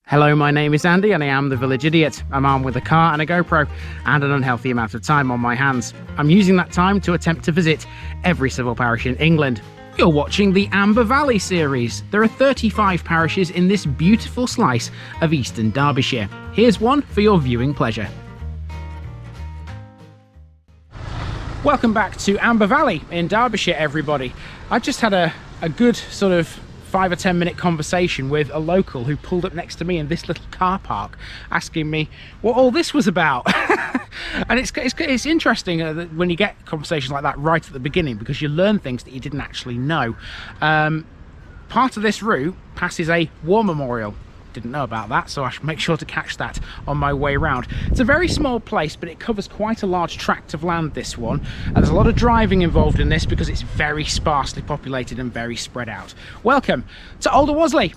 Hello, my name is Andy and I am the Village Idiot. I'm armed with a car and a GoPro and an unhealthy amount of time on my hands. I'm using that time to attempt to visit every civil parish in England. You're watching the Amber Valley series. There are 35 parishes in this beautiful slice of eastern Derbyshire. Here's one for your viewing pleasure. Welcome back to Amber Valley in Derbyshire, everybody. I just had a good sort of 5 or 10 minute conversation with a local who pulled up next to me in this little car park asking me what all this was about. And it's interesting when you get conversations like that right at the beginning, because you learn things that you didn't actually know. Part of this route passes a war memorial. Didn't know about that, so I should make sure to catch that on my way round. It's a very small place, but it covers quite a large tract of land, this one, and there's a lot of driving involved in this because it's very sparsely populated and very spread out. Welcome to Alderwasley.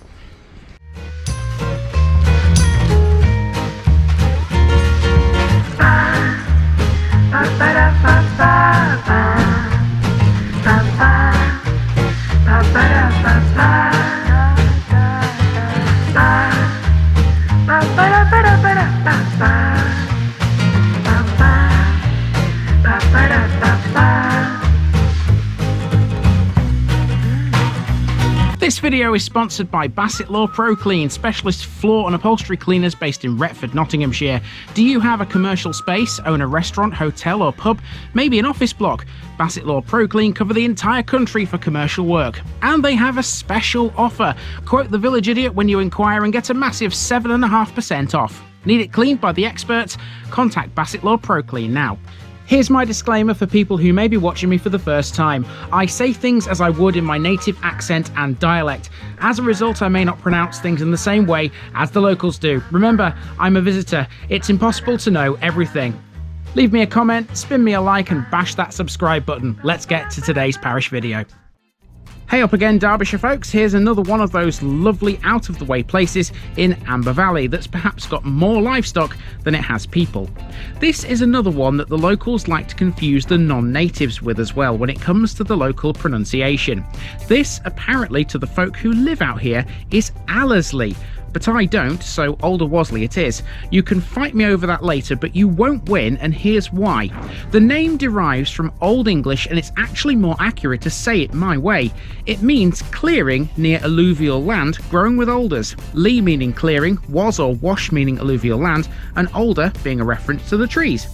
This video is sponsored by Bassett Law Pro Clean, specialist floor and upholstery cleaners based in Retford, Nottinghamshire. Do you have a commercial space, own a restaurant, hotel or pub, maybe an office block? Bassett Law Pro Clean cover the entire country for commercial work. And they have a special offer. Quote the Village Idiot when you inquire and get a massive 7.5% off. Need it cleaned by the experts? Contact Bassett Law Pro Clean now. Here's my disclaimer for people who may be watching me for the first time. I say things as I would in my native accent and dialect. As a result, I may not pronounce things in the same way as the locals do. Remember, I'm a visitor. It's impossible to know everything. Leave me a comment, spin me a like and bash that subscribe button. Let's get to today's parish video. Hey up again, Derbyshire folks. Here's another one of those lovely out-of-the-way places in Amber Valley that's perhaps got more livestock than it has people. This is another one that the locals like to confuse the non-natives with as well when it comes to the local pronunciation. This, apparently to the folk who live out here, is Allerzlee. But I don't, so Alderwasley it is. You can fight me over that later, but you won't win, and here's why. The name derives from Old English, and it's actually more accurate to say it my way. It means clearing near alluvial land growing with alders. Lee meaning clearing, was or wash meaning alluvial land, and alder being a reference to the trees.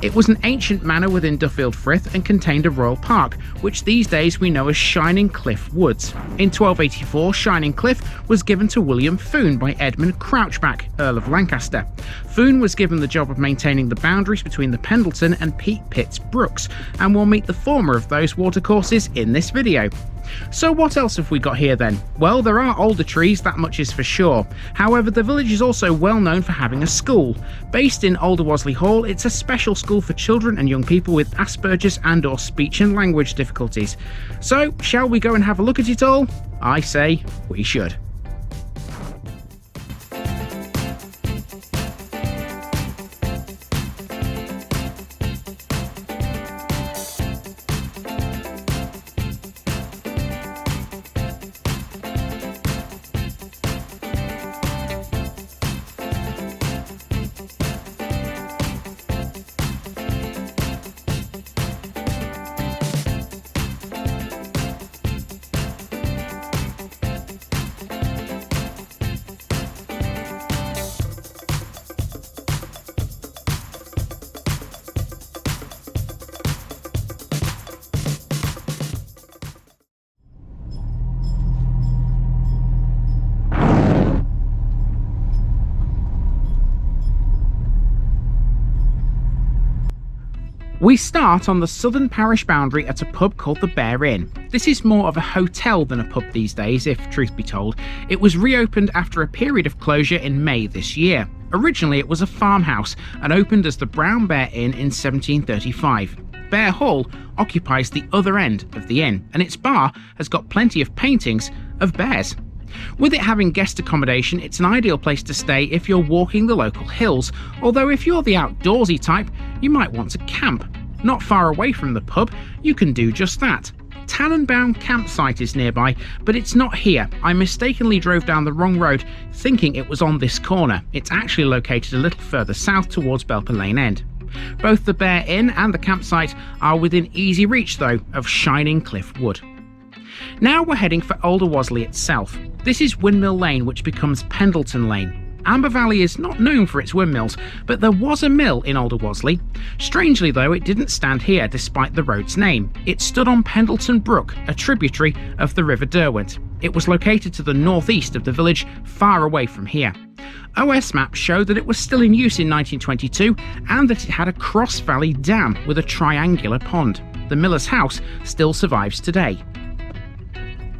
It was an ancient manor within Duffield Frith and contained a royal park, which these days we know as Shining Cliff Woods. In 1284, Shining Cliff was given to William Foun by Edmund Crouchback, Earl of Lancaster. Foun was given the job of maintaining the boundaries between the Pendleton and Peatpits Brooks, and we'll meet the former of those watercourses in this video. So what else have we got here then? Well, there are older trees, that much is for sure. However, the village is also well known for having a school. Based in Alderwasley Hall, it's a special school for children and young people with Asperger's and or speech and language difficulties. So, shall we go and have a look at it all? I say we should. We start on the southern parish boundary at a pub called the Bear Inn. This is more of a hotel than a pub these days, if truth be told. It was reopened after a period of closure in May this year. Originally it was a farmhouse and opened as the Brown Bear Inn in 1735. Bear Hall occupies the other end of the inn, and its bar has got plenty of paintings of bears. With it having guest accommodation, it's an ideal place to stay if you're walking the local hills, although if you're the outdoorsy type, you might want to camp. Not far away from the pub, you can do just that. Tannenbaum campsite is nearby, but it's not here. I mistakenly drove down the wrong road, thinking it was on this corner. It's actually located a little further south towards Belper Lane End. Both the Bear Inn and the campsite are within easy reach, though, of Shining Cliff Wood. Now we're heading for Alderwasley itself. This is Windmill Lane, which becomes Pendleton Lane. Amber Valley is not known for its windmills, but there was a mill in Alderwasley. Strangely though, it didn't stand here despite the road's name. It stood on Pendleton Brook, a tributary of the River Derwent. It was located to the northeast of the village, far away from here. OS maps show that it was still in use in 1922 and that it had a cross-valley dam with a triangular pond. The miller's house still survives today.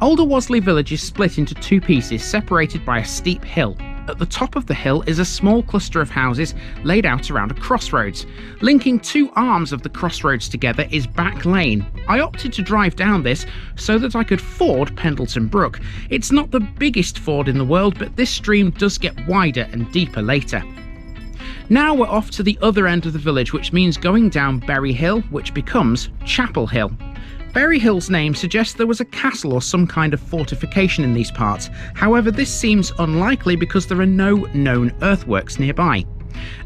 Alderwasley village is split into two pieces separated by a steep hill. At the top of the hill is a small cluster of houses laid out around a crossroads. Linking two arms of the crossroads together is Back Lane. I opted to drive down this so that I could ford Pendleton Brook. It's not the biggest ford in the world, but this stream does get wider and deeper later. Now we're off to the other end of the village, which means going down Berry Hill, which becomes Chapel Hill. Berry Hill's name suggests there was a castle or some kind of fortification in these parts. However, this seems unlikely because there are no known earthworks nearby.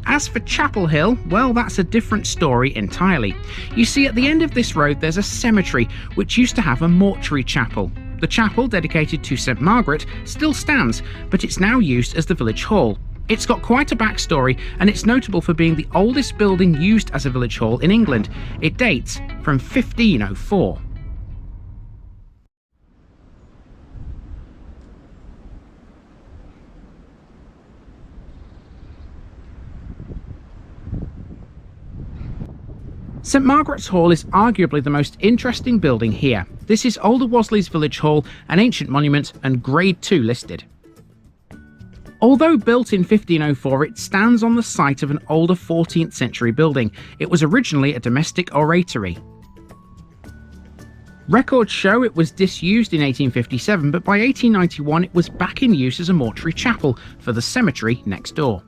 As for Chapel Hill, well, that's a different story entirely. You see, at the end of this road there's a cemetery which used to have a mortuary chapel. The chapel, dedicated to St Margaret, still stands, but it's now used as the village hall. It's got quite a backstory, and it's notable for being the oldest building used as a village hall in England. It dates from 1504. St Margaret's Hall is arguably the most interesting building here. This is Alderwasley's village hall, an ancient monument and Grade 2 listed. Although built in 1504, it stands on the site of an older 14th century building. It was originally a domestic oratory. Records show it was disused in 1857, but by 1891 it was back in use as a mortuary chapel for the cemetery next door.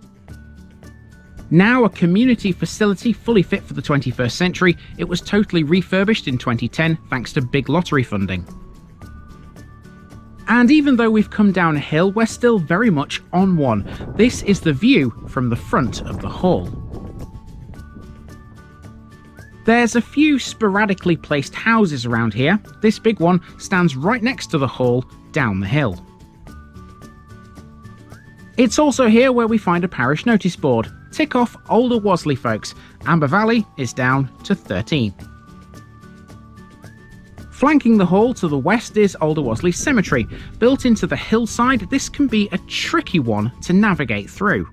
Now a community facility fully fit for the 21st century, it was totally refurbished in 2010 thanks to big lottery funding. And even though we've come down a hill, we're still very much on one. This is the view from the front of the hall. There's a few sporadically placed houses around here. This big one stands right next to the hall, down the hill. It's also here where we find a parish notice board. Tick off Alderwasley, folks. Amber Valley is down to 13. Flanking the hall to the west is Alderwasley Cemetery. Built into the hillside, this can be a tricky one to navigate through.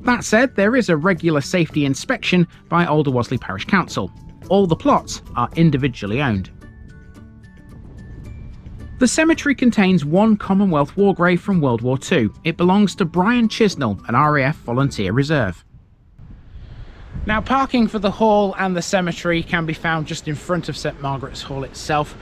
That said, there is a regular safety inspection by Alderwasley Parish Council. All the plots are individually owned. The cemetery contains one Commonwealth war grave from World War II. It belongs to Brian Chisnell, an RAF volunteer reserve. Now, parking for the hall and the cemetery can be found just in front of St Margaret's Hall itself.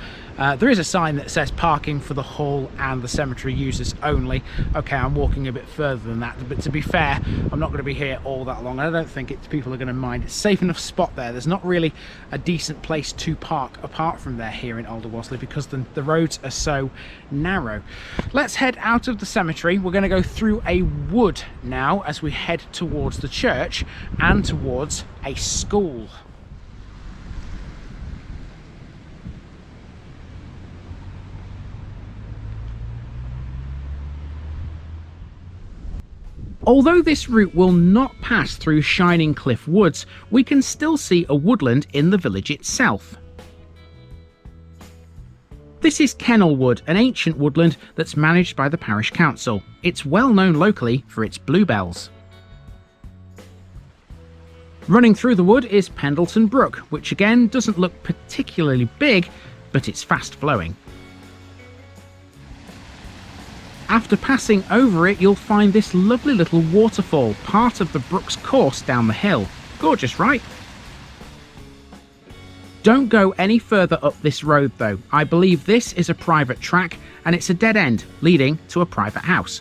There is a sign that says parking for the hall and the cemetery users only. Okay, I'm walking a bit further than that, but to be fair, I'm not going to be here all that long. I don't think people are going to mind. It's a safe enough spot there. There's not really a decent place to park apart from there here in Alderwasley because the roads are so narrow. Let's head out of the cemetery. We're going to go through a wood now as we head towards the church and towards a school. Although this route will not pass through Shining Cliff Woods, we can still see a woodland in the village itself. This is Kennelwood, an ancient woodland that's managed by the parish council. It's well known locally for its bluebells. Running through the wood is Pendleton Brook, which again doesn't look particularly big, but it's fast flowing. After passing over it, you'll find this lovely little waterfall, part of the brook's course down the hill. Gorgeous, right? Don't go any further up this road though. I believe this is a private track and it's a dead end leading to a private house.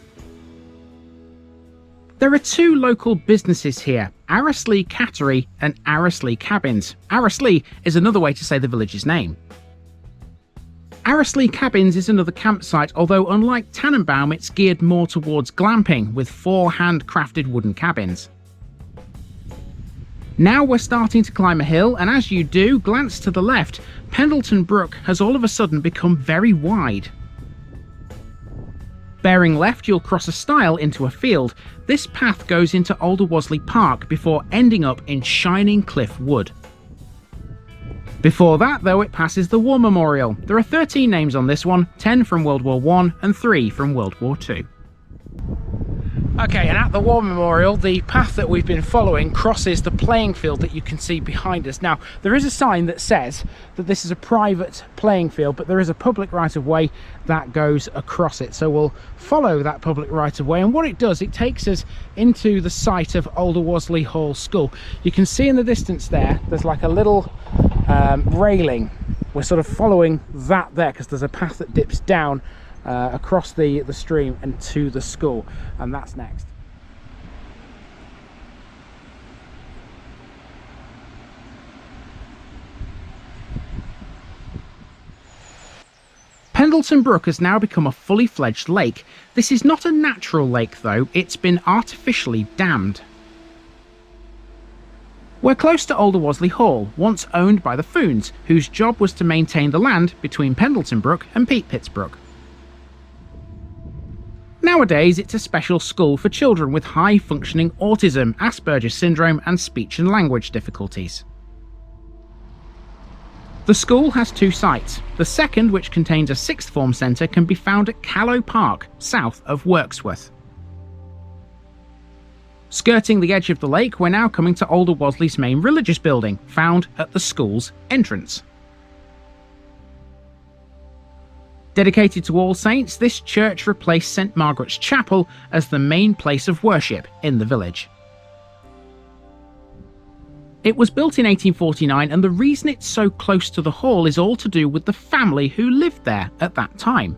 There are two local businesses here, Allerzlee Cattery and Allerzlee Cabins. Allerzlee is another way to say the village's name. Allerzlee Cabins is another campsite, although unlike Tannenbaum it's geared more towards glamping with 4 handcrafted wooden cabins. Now we're starting to climb a hill, and as you do, glance to the left, Pendleton Brook has all of a sudden become very wide. Bearing left, you'll cross a stile into a field. This path goes into Alderwasley Park before ending up in Shining Cliff Wood. Before that, though, it passes the War Memorial. There are 13 names on this one, 10 from World War I and 3 from World War II. Okay, and at the War Memorial, the path that we've been following crosses the playing field that you can see behind us. Now, there is a sign that says that this is a private playing field, but there is a public right-of-way that goes across it. So we'll follow that public right-of-way, and what it does, it takes us into the site of Alderwasley Hall School. You can see in the distance there's like a little railing. We're sort of following that there because there's a path that dips down across the stream and to the school, and that's next. Pendleton Brook has now become a fully fledged lake. This is not a natural lake though, it's been artificially dammed. We're close to Alderwasley Hall, once owned by the Founs, whose job was to maintain the land between Pendleton Brook and Peatpits Brook. Nowadays, it's a special school for children with high-functioning autism, Asperger's syndrome and speech and language difficulties. The school has 2 sites. The second, which contains a 6th form centre, can be found at Callow Park, south of Wirksworth. Skirting the edge of the lake, we're now coming to Alderwasley's main religious building, found at the school's entrance. Dedicated to All Saints, this church replaced St Margaret's Chapel as the main place of worship in the village. It was built in 1849, and the reason it's so close to the hall is all to do with the family who lived there at that time.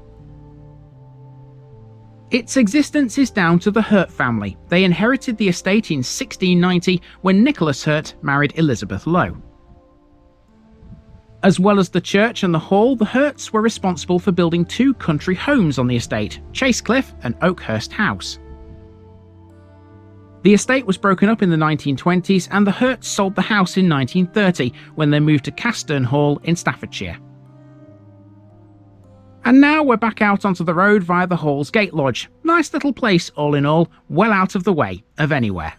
Its existence is down to the Hurt family. They inherited the estate in 1690 when Nicholas Hurt married Elizabeth Lowe. As well as the church and the hall, the Hurts were responsible for building 2 country homes on the estate, Chasecliff and Oakhurst House. The estate was broken up in the 1920s, and the Hurts sold the house in 1930 when they moved to Castern Hall in Staffordshire. And now we're back out onto the road via the Hall's Gate Lodge. Nice little place all in all, well out of the way of anywhere.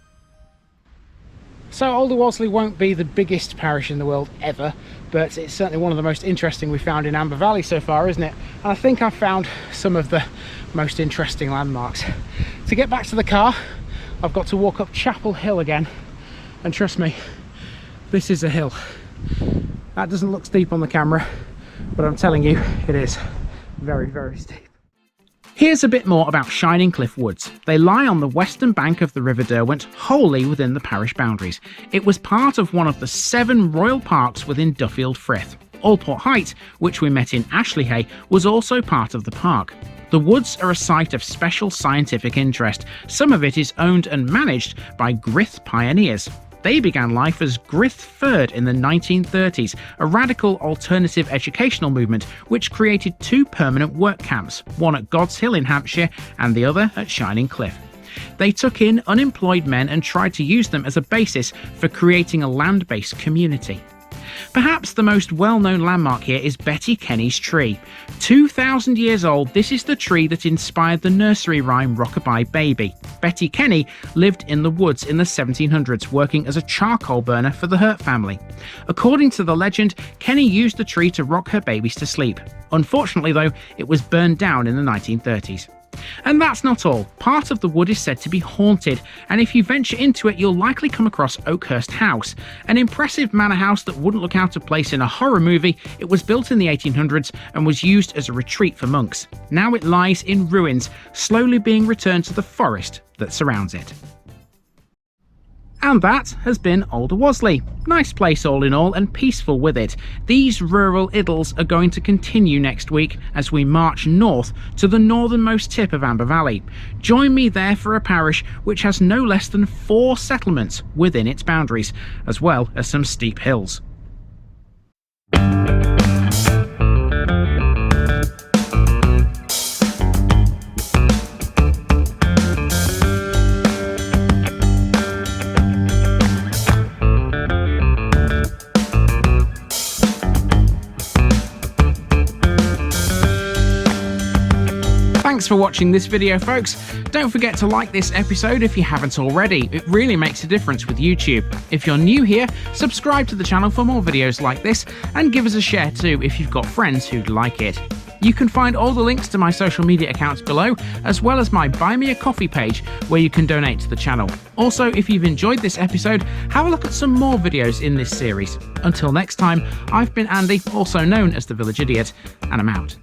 So Alderwasley won't be the biggest parish in the world ever, but it's certainly one of the most interesting we found in Amber Valley so far, isn't it? And I think I've found some of the most interesting landmarks. To get back to the car, I've got to walk up Chapel Hill again, and trust me, this is a hill. That doesn't look steep on the camera, but I'm telling you, it is very, very steep. Here's a bit more about Shining Cliff Woods. They lie on the western bank of the River Derwent, wholly within the parish boundaries. It was part of one of the 7 royal parks within Duffield Frith. Allport Height, which we met in Ashley Hay, was also part of the park. The woods are a site of special scientific interest. Some of it is owned and managed by Grith pioneers. They began life as Grith Ferd in the 1930s, a radical alternative educational movement which created 2 permanent work camps, one at God's Hill in Hampshire and the other at Shining Cliff. They took in unemployed men and tried to use them as a basis for creating a land-based community. Perhaps the most well-known landmark here is Betty Kenny's tree. 2,000 years old, this is the tree that inspired the nursery rhyme Rockabye Baby. Betty Kenny lived in the woods in the 1700s, working as a charcoal burner for the Hurt family. According to the legend, Kenny used the tree to rock her babies to sleep. Unfortunately though, it was burned down in the 1930s. And that's not all. Part of the wood is said to be haunted, and if you venture into it, you'll likely come across Oakhurst House, an impressive manor house that wouldn't look out of place in a horror movie. It was built in the 1800s and was used as a retreat for monks. Now it lies in ruins, slowly being returned to the forest that surrounds it. And that has been Alderwasley. Nice place all in all, and peaceful with it. These rural idyls are going to continue next week as we march north to the northernmost tip of Amber Valley. Join me there for a parish which has no less than 4 settlements within its boundaries, as well as some steep hills. Thanks for watching this video, folks. Don't forget to like this episode if you haven't already. It really makes a difference with YouTube. If you're new here, subscribe to the channel for more videos like this, and give us a share too if you've got friends who'd like it. You can find all the links to my social media accounts below, as well as my Buy Me a Coffee page where you can donate to the channel. Also, if you've enjoyed this episode, have a look at some more videos in this series. Until next time, I've been Andy, also known as the Village Idiot, and I'm out.